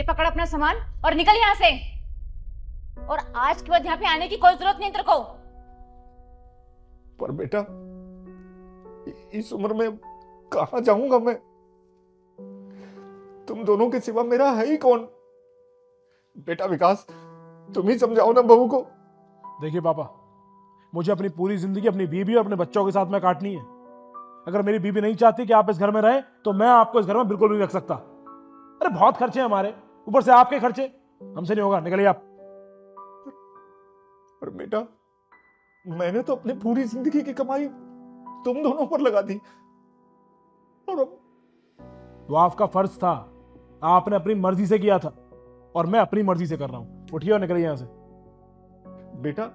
ये पकड़ अपना सामान और निकल यहाँ से। और आज के बाद यहाँ पे आने की कोई जरूरत नहीं तेरे को। पर बेटा, इस उम्र में कहां जाऊंगा मैं? तुम दोनों के सिवा मेरा है ही कौन? बेटा विकास, तुम ही समझाओ ना बहू को। देखिए पापा, मुझे अपनी पूरी जिंदगी अपनी बीवी और अपने बच्चों के साथ में काटनी है। अगर मेरी बीवी नहीं चाहती कि आप इस घर में रहें तो मैं आपको इस घर में बिल्कुल नहीं रख सकता। अरे बहुत खर्चे हैं हमारे, ऊपर से आपके खर्चे, हमसे नहीं होगा, निकलिए आप। पर बेटा, मैंने तो अपनी पूरी जिंदगी की कमाई तुम दोनों पर लगा दी, और अब वो आपका फर्ज था, आपने अपनी मर्जी से किया था और मैं अपनी मर्जी से कर रहा हूं। उठिए और निकलिए यहां से। बेटा,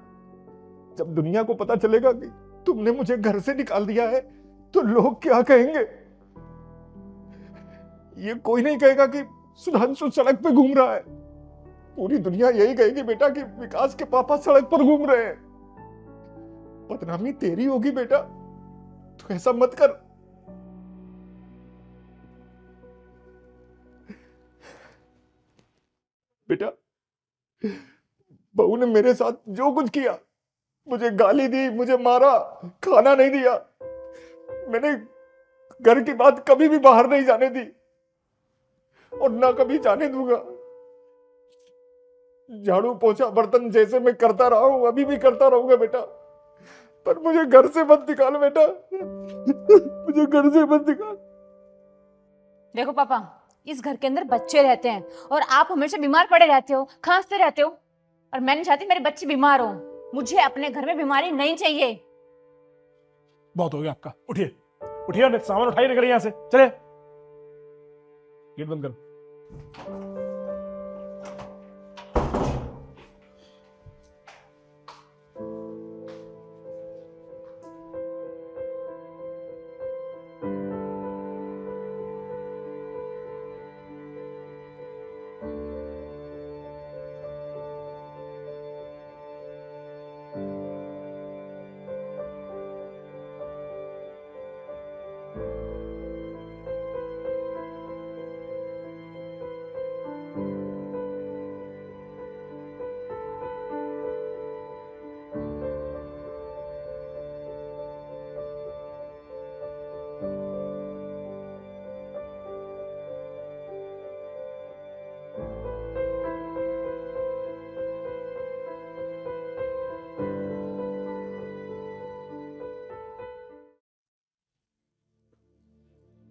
जब दुनिया को पता चलेगा कि तुमने मुझे घर से निकाल दिया है तो लोग क्या कहेंगे? ये कोई नहीं कहेगा कि सुधांशु सड़क पे घूम रहा है। पूरी दुनिया यही कहेगी बेटा कि विकास के पापा सड़क पर घूम रहे हैं। बदनामी तेरी होगी बेटा, तू ऐसा मत कर। बेटा, बहू ने मेरे साथ जो कुछ किया, मुझे गाली दी, मुझे मारा, खाना नहीं दिया, मैंने घर की बात कभी भी बाहर नहीं जाने दी और ना कभी जाने दूंगा। झाड़ू पोछा बर्तन जैसे मैं करता रहा हूं, अभी भी करता रहूंगा बेटा, पर मुझे घर से मत निकाल बेटा। मुझे घर से मत निकाल। देखो पापा, इस घर के अंदर बच्चे रहते हैं और आप हमेशा बीमार पड़े रहते हो, खांसते रहते हो, और मैं नहीं चाहती मेरे बच्चे बीमार हो। मुझे अपने घर में बीमारी नहीं चाहिए। बहुत हो गया आपका, उठिए उठिए और सामान उठाइए, निकलिए यहां से, चले। गेट बंद करो।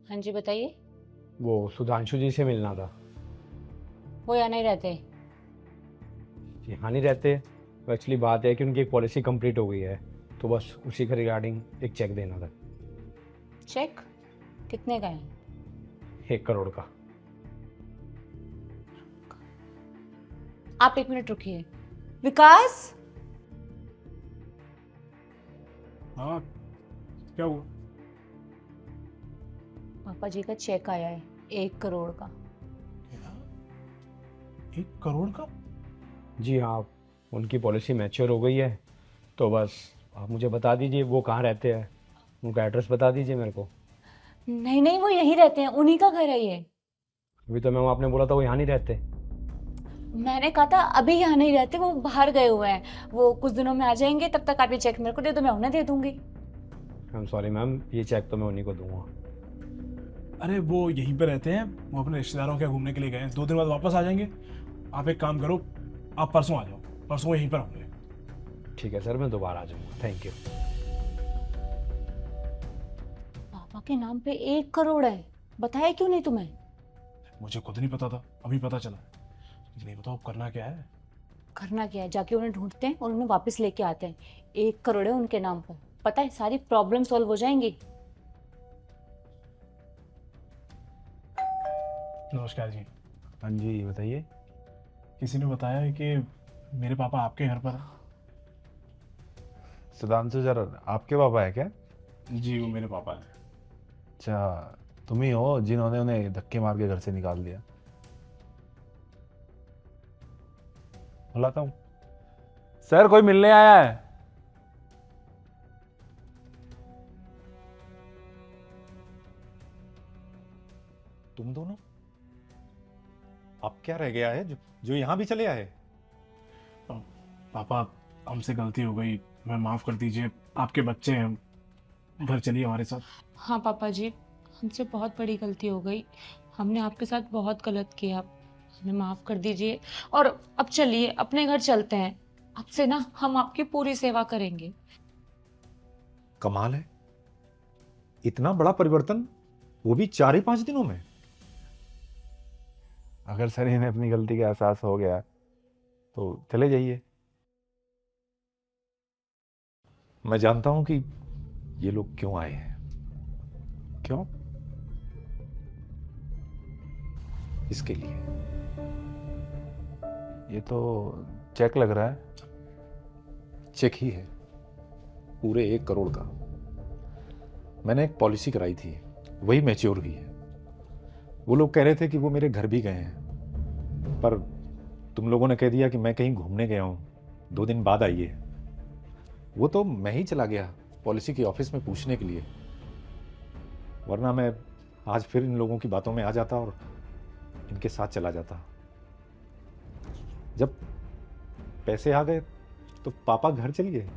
हाँ जी बताइए। वो सुधांशु जी से मिलना था। वो यहाँ नहीं रहते। यहाँ नहीं रहते, तो एक्चुअली बात है कि उनकी एक पॉलिसी कंप्लीट हो गई है, तो बस उसी के रिगार्डिंग एक चेक देना था। चेक कितने का है? 1 करोड़ का। आप 1 मिनट रुकिए। विकास, हाँ क्या हुआ? पापा जी का चेक आया है 1 करोड़ का। 1 करोड़ का? जी हाँ, उनकी पॉलिसी मैच्योर हो गई है, तो बस आप मुझे बता दीजिए वो कहाँ रहते हैं, उनका एड्रेस बता दीजिए मेरे को। नहीं नहीं, वो यहीं रहते हैं, उन्हीं का घर है ये। अभी तो मैम आपने बोला था वो यहाँ नहीं रहते। मैंने कहा था अभी यहाँ नहीं रहते, वो बाहर गए हुए हैं, वो कुछ दिनों में आ जाएंगे, तब तक आप ये चेक मेरे को दे दो, मैं उन्हें दे दूंगी। आई एम सॉरी मैम, ये चेक तो मैं उन्हीं को दूंगा। अरे वो यहीं पे रहते हैं, वो अपने रिश्तेदारों के घूमने के लिए गए हैं, 2 दिन बाद वापस आ जाएंगे। आप एक काम करो, आप परसों आ जाओ, परसों वो यहीं पर होंगे। ठीक है सर, मैं दोबारा आ जाऊँगा, थैंक यू। पापा के नाम पे 1 करोड़ है, बताया क्यों नहीं तुम्हें? मुझे खुद नहीं पता था, अभी पता चला। लेकिन ये बताओ करना क्या है? करना क्या है, जाके उन्हें ढूंढते हैं और उन्हें वापस लेके आते हैं। 1 करोड़ है उनके नाम पर, पता है सारी प्रॉब्लम सॉल्व हो जाएंगी। नमस्कार जी। हाँ जी बताइए। किसी ने बताया है कि मेरे पापा आपके घर पर हैं। सुधांशु सर आपके पापा है क्या? जी वो मेरे पापा हैं। अच्छा, तुम ही हो जिन्होंने उन्हें धक्के मार के घर से निकाल दिया? बुलाता हूँ। सर कोई मिलने आया है। तुम दोनों अब क्या रह गया है जो यहाँ भी चले आए? पापा, हमसे गलती हो गई, मैं माफ कर दीजिए। आपके बच्चे हैं, घर चलिए हमारे साथ। हाँ पापा जी, हमसे बहुत बड़ी गलती हो गई। हमने आपके साथ बहुत गलत किया, हमें माफ कर दीजिए। और अब चलिए अपने घर चलते हैं। अब से ना हम आपकी पूरी सेवा करेंगे। कमाल है, इतना बड़ा परिवर्तन, वो भी 4 ही 5 दिनों में। अगर सर इन्हें अपनी गलती का एहसास हो गया तो चले जाइए। मैं जानता हूं कि ये लोग क्यों आए हैं। क्यों? इसके लिए। ये तो चेक लग रहा है। चेक ही है, पूरे 1 करोड़ का। मैंने एक पॉलिसी कराई थी, वही मैच्योर हुई है। वो लोग कह रहे थे कि वो मेरे घर भी गए हैं, पर तुम लोगों ने कह दिया कि मैं कहीं घूमने गया हूं, 2 दिन बाद आइए। वो तो मैं ही चला गया पॉलिसी के ऑफिस में पूछने के लिए, वरना मैं आज फिर इन लोगों की बातों में आ जाता और इनके साथ चला जाता। जब पैसे आ गए तो पापा घर चले गए,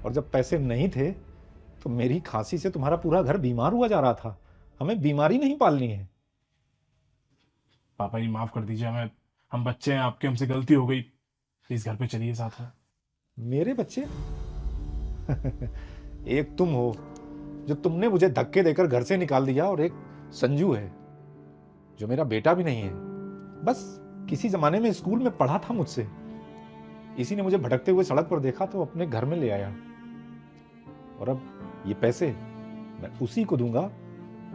और जब पैसे नहीं थे तो मेरी खांसी से तुम्हारा पूरा घर बीमार हुआ जा रहा था। हमें बीमारी नहीं पालनी है। पापा जी माफ कर दीजिए, हमें, हम बच्चे हैं आपके, हमसे गलती हो गई। प्लीज घर पे चलिए साथ में। मेरे बच्चे? एक तुम हो जो तुमने मुझे धक्के देकर घर से निकाल दिया, और एक संजू है जो मेरा बेटा भी नहीं है, बस किसी जमाने में स्कूल में पढ़ा था मुझसे। इसी ने मुझे भटकते हुए सड़क पर देखा तो अपने घर में ले आया। और अब ये पैसे मैं उसी को दूंगा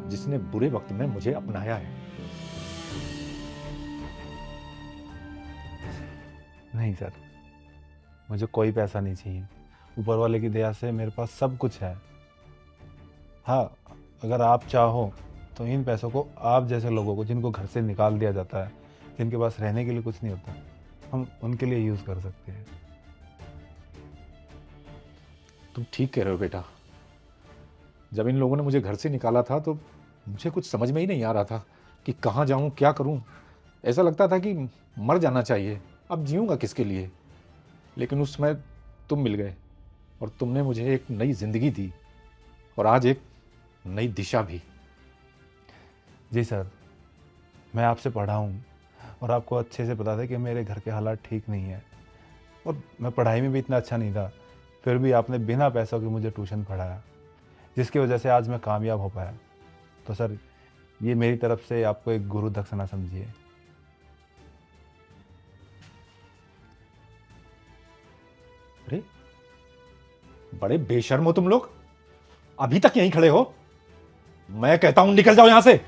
जिसने बुरे वक्त में मुझे अपनाया है। नहीं सर, मुझे कोई पैसा नहीं चाहिए। ऊपर वाले की दया से मेरे पास सब कुछ है। हाँ, अगर आप चाहो तो इन पैसों को आप जैसे लोगों को, जिनको घर से निकाल दिया जाता है, जिनके पास रहने के लिए कुछ नहीं होता, हम उनके लिए यूज़ कर सकते हैं। तुम ठीक कह रहे हो बेटा। जब इन लोगों ने मुझे घर से निकाला था तो मुझे कुछ समझ में ही नहीं आ रहा था कि कहाँ जाऊँ, क्या करूँ। ऐसा लगता था कि मर जाना चाहिए, अब जीऊँगा किसके लिए। लेकिन उस समय तुम मिल गए और तुमने मुझे एक नई जिंदगी दी, और आज एक नई दिशा भी। जी सर, मैं आपसे पढ़ा हूँ और आपको अच्छे से पता था कि मेरे घर के हालात ठीक नहीं है, और मैं पढ़ाई में भी इतना अच्छा नहीं था। फिर भी आपने बिना पैसों के मुझे ट्यूशन पढ़ाया, जिसकी वजह से आज मैं कामयाब हो पाया। तो सर, ये मेरी तरफ से आपको एक गुरु दक्षिणा समझिए। अरे बड़े बेशर्म हो तुम लोग, अभी तक यहीं खड़े हो। मैं कहता हूं निकल जाओ यहां से।